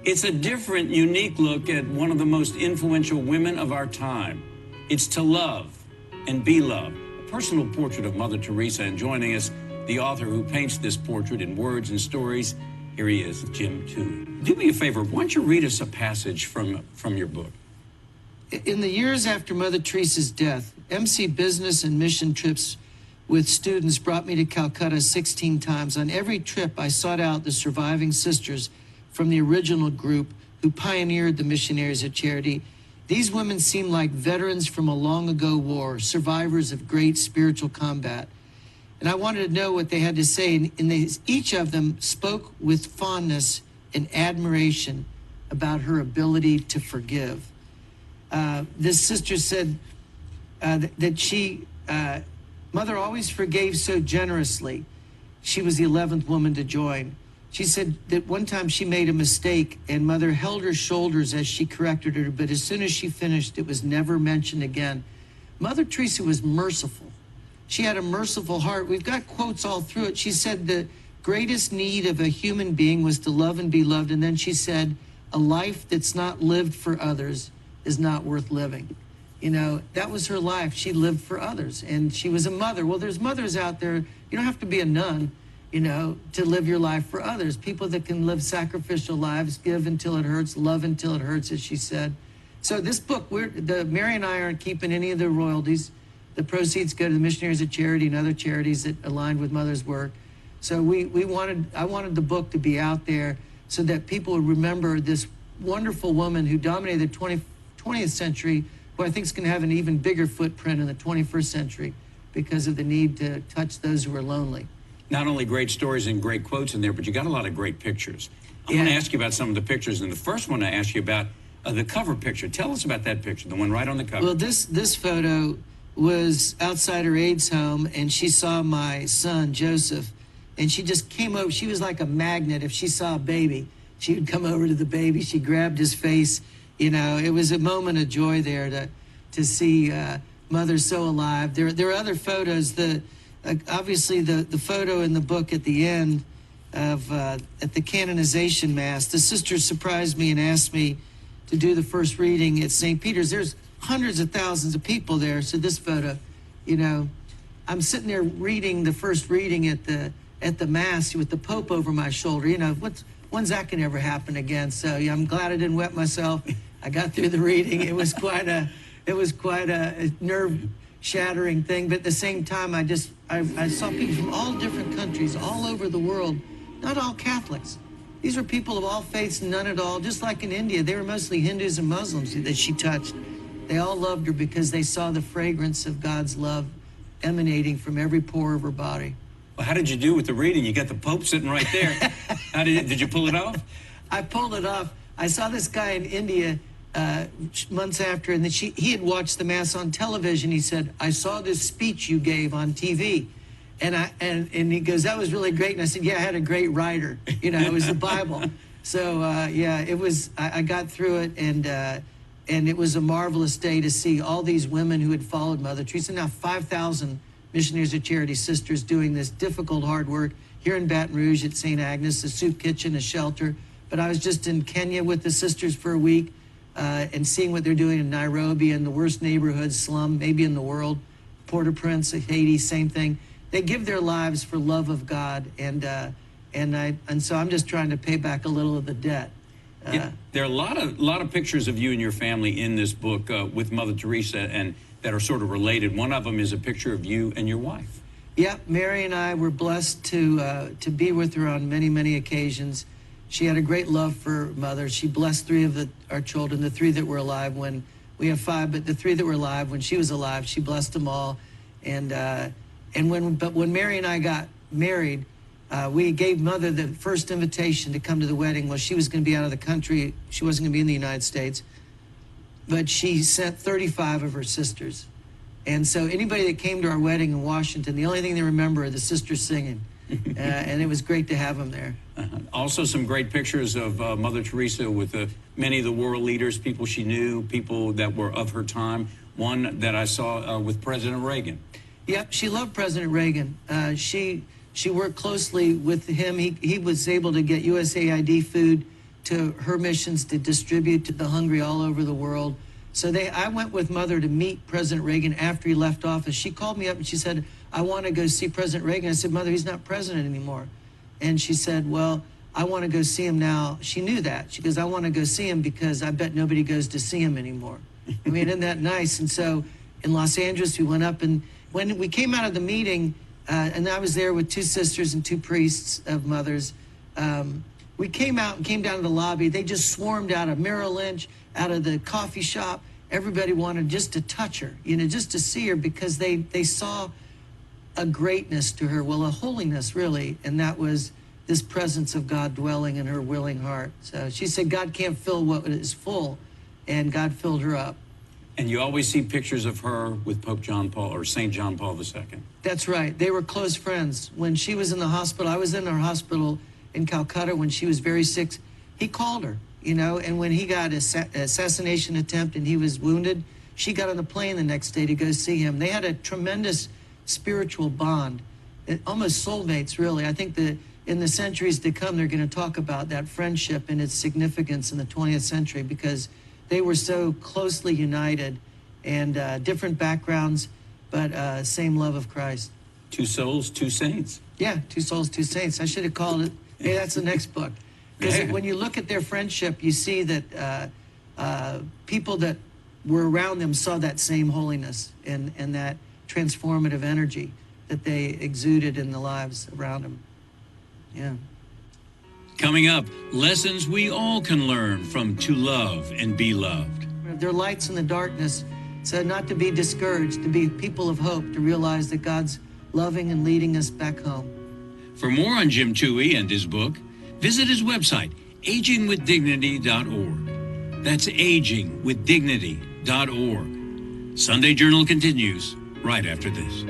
It's a different, unique look at one of the most influential women of our time. It's To Love and Be Loved, a personal portrait of Mother Teresa. And joining us, the author who paints this portrait in words and stories, here he is, Jim Towey. Do me a favor, why don't you read us a passage from your book? In the years after Mother Teresa's death, MC business and mission trips with students brought me to Calcutta 16 times. On every trip, I sought out the surviving sisters from the original group who pioneered the Missionaries of Charity. These women seemed like veterans from a long-ago war, survivors of great spiritual combat. And I wanted to know what they had to say, and each of them spoke with fondness and admiration about her ability to forgive. This sister said that Mother always forgave so generously. She was the 11th woman to join. She said that one time she made a mistake and Mother held her shoulders as she corrected her, but as soon as she finished, it was never mentioned again. Mother Teresa was merciful. She had a merciful heart. We've got quotes all through it. She said the greatest need of a human being was to love and be loved. And then she said, a life that's not lived for others is not worth living. You know, that was her life. She lived for others, and she was a mother. Well, there's mothers out there. You don't have to be a nun, you know, to live your life for others. People that can live sacrificial lives, give until it hurts, love until it hurts, as she said. So this book, Mary and I aren't keeping any of the royalties. The proceeds go to the Missionaries of Charity and other charities that aligned with Mother's work. So I wanted the book to be out there so that people would remember this wonderful woman who dominated the 20th century, who I think is going to have an even bigger footprint in the 21st century because of the need to touch those who are lonely. Not only great stories and great quotes in there, but you got a lot of great pictures. I want to ask you about some of the pictures, and the first one I asked you about, the cover picture. Tell us about that picture, the one right on the cover. Well, this photo was outside her AIDS home, and she saw my son, Joseph, and she just came over. She was like a magnet. If she saw a baby, she would come over to the baby. She grabbed his face. You know, it was a moment of joy there to see Mother so alive. There are other photos. Obviously the photo in the book at the end of at the canonization mass, the sisters surprised me and asked me to do the first reading at St. Peter's. There's hundreds of thousands of people there. So this photo, you know, I'm sitting there reading the first reading at the mass with the Pope over my shoulder. You know, when's that can ever happen again? So yeah, I'm glad I didn't wet myself. I got through the reading. It was quite a nerve-shattering thing. But at the same time, I saw people from all different countries, all over the world, not all Catholics. These were people of all faiths, none at all. Just like in India, they were mostly Hindus and Muslims that she touched. They all loved her because they saw the fragrance of God's love emanating from every pore of her body. Well, how did you do with the reading? You got the Pope sitting right there. Did you pull it off? I pulled it off. I saw this guy in India months after, and he had watched the Mass on television. He said, I saw this speech you gave on TV. And he goes, that was really great. And I said, yeah, I had a great writer. You know, it was the Bible. So, yeah, it was, I got through it, and it was a marvelous day to see all these women who had followed Mother Teresa. Now 5,000 Missionaries of Charity sisters doing this difficult, hard work here in Baton Rouge at St. Agnes, a soup kitchen, a shelter. But I was just in Kenya with the sisters for a week and seeing what they're doing in Nairobi, in the worst neighborhood, slum, maybe in the world. Port-au-Prince, Haiti, same thing. They give their lives for love of God, and so I'm just trying to pay back a little of the debt. Yeah, there are a lot of pictures of you and your family in this book with Mother Teresa, and that are sort of related. One of them is a picture of you and your wife. Yeah, Mary and I were blessed to be with her on many, many occasions. She had a great love for Mother. She blessed three of our children, the three that were alive when we have five, but the three that were alive when she was alive, she blessed them all. But when Mary and I got married, we gave Mother the first invitation to come to the wedding. Well, she was going to be out of the country. She wasn't going to be in the United States. But she sent 35 of her sisters. And so anybody that came to our wedding in Washington, the only thing they remember are the sisters singing. And it was great to have them there. Also some great pictures of Mother Teresa with many of the world leaders, people she knew, people that were of her time. One that I saw with President Reagan. Yep, she loved President Reagan. She worked closely with him. He was able to get USAID food to her missions to distribute to the hungry all over the world. So I went with Mother to meet President Reagan after he left office. She called me up and she said, I want to go see President Reagan. I said, Mother, he's not president anymore. And she said, well, I want to go see him now. She knew that. She goes, I want to go see him because I bet nobody goes to see him anymore. I mean, isn't that nice? And so in Los Angeles, we went up, and when we came out of the meeting, and I was there with 2 sisters and 2 priests of Mother's, we came out and came down to the lobby. They just swarmed out of Merrill Lynch, out of the coffee shop. Everybody wanted just to touch her, you know, just to see her, because they saw a greatness to her, well, a holiness, really, and that was this presence of God dwelling in her willing heart. So she said God can't fill what is full, and God filled her up. And you always see pictures of her with Pope John Paul, or St. John Paul II. That's right. They were close friends. When she was in the hospital, I was in her hospital in Calcutta when she was very sick. He called her, you know, and when he got an assassination attempt and he was wounded, she got on the plane the next day to go see him. They had a tremendous spiritual bond, almost soulmates, really. I think that in the centuries to come, they're going to talk about that friendship and its significance in the 20th century, because they were so closely united, and different backgrounds, but same love of Christ. 2 souls, 2 saints. Yeah, 2 souls, 2 saints. I should have called it, hey, that's the next book. Because when you look at their friendship, you see that people that were around them saw that same holiness and that transformative energy that they exuded in the lives around them. Yeah. Coming up, lessons we all can learn from To Love and Be Loved. They're lights in the darkness, so not to be discouraged, to be people of hope, to realize that God's loving and leading us back home. For more on Jim Towey and his book, visit his website, agingwithdignity.org. That's agingwithdignity.org. Sunday Journal continues right after this.